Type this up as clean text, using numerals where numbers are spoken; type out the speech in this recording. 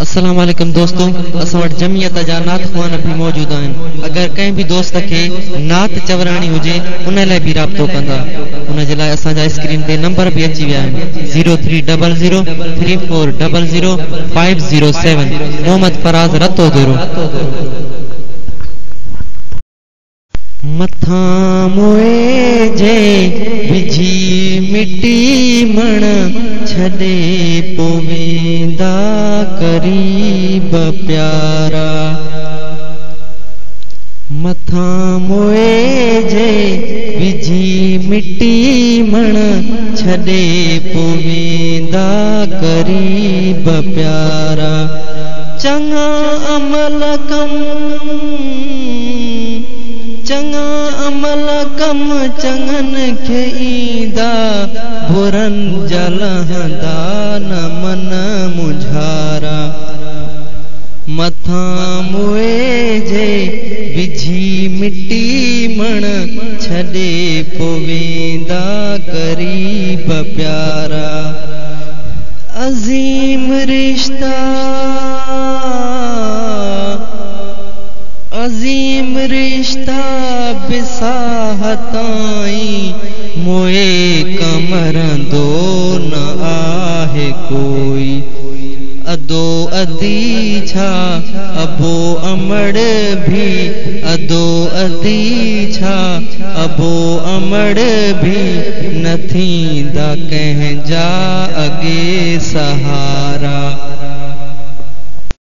अस्सलाम वालेकुम दोस्तों, असां वटि जमियत जा नात ख़्वान भी मौजूद आहिनि। अगर कंहिं भी दोस्त खे नात चवराणी हुजे उन लाइ भी राब्तो कंदा। उन जे लाइ असांजा स्क्रीन ते नंबर भी अची विया आहिनि 0300340507। मोहम्मद फराज रतोदरो। मथा मोए जे विझी मिट्टी मण छदे पोवेंदा करीब प्यारा। मथा मोए जे विझी मिट्टी मण छदे पोवेंदा करीब प्यारा। चंगा अमल कम चंगन खे ईंदा बुरन जलहंदा न मन मुझारा। मथा मोए जे विझी मिट्टी मण छदे पोवेंदा करीब प्यारा। अजीम रिश्ता बिसाहताई मोए कमरंदो न आहे कोई। अदो अदी छा अबो अमड़ भी, अदो अदी छा अबो अमड़ भी न थींदा कंहिंजा अगे सहारा।